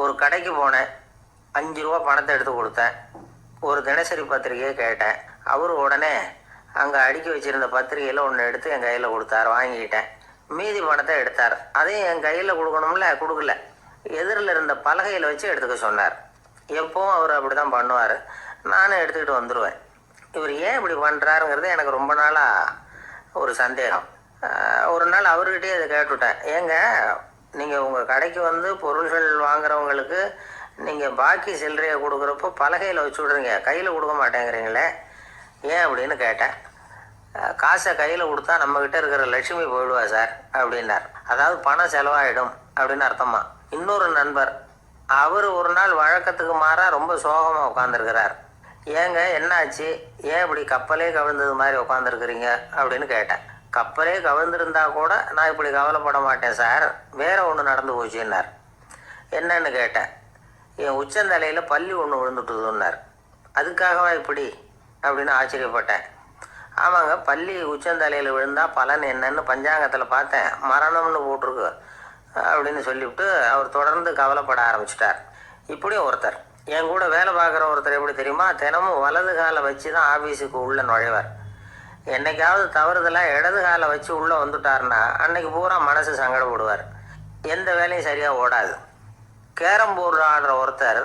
ஒரு கடைக்கு போனேன். 5 ரூபா பணத்தை எடுத்து கொடுத்தேன். ஒரு தினசரி பத்திரிகையை கேட்டேன். அவர் உடனே அங்கே அடுக்கி வச்சுருந்த பத்திரிகையில் ஒன்று எடுத்து என் கையில் கொடுத்தார். வாங்கிக்கிட்டேன். மீதி பணத்தை எடுத்தார். அதையும் என் கையில் கொடுக்கணும்ல, கொடுக்கல. எதிரில் இருந்த பலகையில் வச்சு எடுத்துக்க சொன்னார். எப்போவும் அவர் அப்படி தான் பண்ணுவார். நானும் எடுத்துக்கிட்டு வந்துடுவேன். இவர் ஏன் இப்படி பண்ணுறாருங்கிறது எனக்கு ரொம்ப நாளாக ஒரு சந்தேகம். ஒரு நாள் அவர்கிட்டயே அதை கேட்டுவிட்டேன். ஏங்க, நீங்கள் உங்கள் கடைக்கு வந்து பொருள்கள் வாங்குறவங்களுக்கு நீங்கள் பாக்கி சில்லறையை கொடுக்குறப்போ பலகையில் வச்சு விட்றீங்க, கையில் கொடுக்க மாட்டேங்கிறீங்களே, ஏன் அப்படின்னு கேட்டேன். காசை கையில் கொடுத்தா நம்மக்கிட்ட இருக்கிற லட்சுமி போயிடுவா சார் அப்படின்னார். அதாவது பணம் செலவாயிடும் அப்படின்னு அர்த்தமா. இன்னொரு நண்பர், அவர் ஒரு நாள் வழக்கத்துக்கு மாறாக ரொம்ப சோகமாக உட்காந்துருக்கிறார். ஏங்க என்னாச்சு, ஏன் இப்படி கப்பலே கவிழ்ந்தது மாதிரி உட்காந்துருக்குறீங்க அப்படின்னு கேட்டேன். கப்பலே கவிழ்ந்திருந்தா கூட நான் இப்படி கவலைப்பட மாட்டேன் சார், வேற ஒன்று நடந்து போச்சுன்னார். என்னன்னு கேட்டேன். என் உச்சந்தலையில் பள்ளி ஒன்று விழுந்துட்டுதுன்னார். அதுக்காகவா இப்படி அப்படின்னு ஆச்சரியப்பட்டேன். ஆமாங்க, பள்ளி உச்சந்தலையில் விழுந்தால் பலன் என்னன்னு பஞ்சாங்கத்தில் பார்த்தேன், மரணம்னு போட்டிருக்கு அப்படின்னு சொல்லிவிட்டு அவர் தொடர்ந்து கவலைப்பட ஆரம்பிச்சிட்டார். இப்படியும் ஒருத்தர், என் கூட வேலை பார்க்குற ஒருத்தர் எப்படி தெரியுமா, தினமும் வலது காலை வச்சு தான் ஆஃபீஸுக்கு உள்ளே நுழைவார். என்னைக்காவது தவறுதலாக இடது காலை வச்சு உள்ளே வந்துட்டார்னா அன்னைக்கு பூரா மனசு சங்கடப்படுவார். எந்த வேலையும் சரியாக ஓடாது. கேரம் போர்டு ஆடுற ஒருத்தர்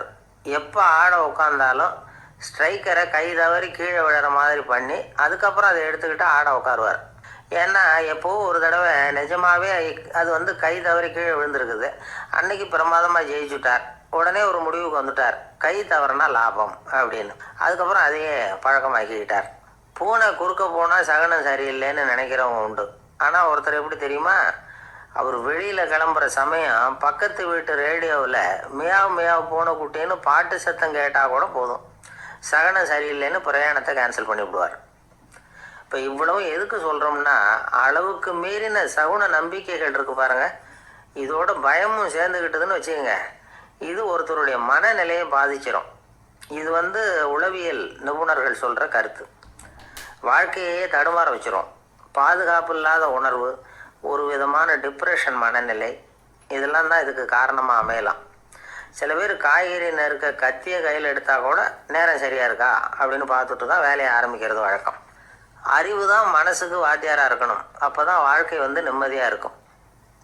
எப்போ ஆட உட்காந்தாலும் ஸ்ட்ரைக்கரை கை தவறி கீழே விழுற மாதிரி பண்ணி அதுக்கப்புறம் அதை எடுத்துக்கிட்டு ஆட உட்காருவார். ஏன்னா எப்போவும் ஒரு தடவை நிஜமாகவே அது வந்து கை தவறி கீழே விழுந்துருக்குது. அன்னைக்கு பிரமாதமாக ஜெயிச்சுட்டார். உடனே ஒரு முடிவுக்கு வந்துட்டார், கை தவறுனா லாபம் அப்படின்னு. அதுக்கப்புறம் அதையே பழக்கமாக்கிக்கிட்டார். பூனை குறுக்க போனால் சகனம் சரியில்லைன்னு நினைக்கிறவங்க உண்டு. ஆனால் ஒருத்தர் எப்படி தெரியுமா, அவர் வெளியில் கிளம்புற சமயம் பக்கத்து வீட்டு ரேடியோவில் மியாவ் மியாவ் பூனை குட்டின்னு பாட்டு சத்தம் கேட்டால் கூட போதும், சகனம் சரியில்லைன்னு பிரயாணத்தை கேன்சல் பண்ணிவிடுவார். இப்போ இவ்வளவு எதுக்கு சொல்கிறோம்னா, அளவுக்கு மீறின சகுன நம்பிக்கைகள் இருக்குது பாருங்கள், இதோட பயமும் சேர்ந்துக்கிட்டதுன்னு வச்சுக்கோங்க, இது ஒருத்தருடைய மனநிலையை பாதிச்சிடும். இது வந்து உளவியல் நிபுணர்கள் சொல்கிற கருத்து. வாழ்க்கையே தடுமாற வச்சிரும். பாதுகாப்பு இல்லாத உணர்வு, ஒரு விதமான டிப்ரெஷன் மனநிலை, இதெல்லாம் தான் இதுக்கு காரணமாக அமையலாம். சில பேர் காய்கறி நறுக்க கத்தியை கையில் எடுத்தால் கூட நேரம் சரியாக இருக்கா அப்படின்னு பார்த்துட்டு தான் வேலையை ஆரம்பிக்கிறது வழக்கம். அறிவு தான் மனசுக்கு வாத்தியாராக இருக்கணும். அப்போ தான் வாழ்க்கை வந்து நிம்மதியாக இருக்கும்.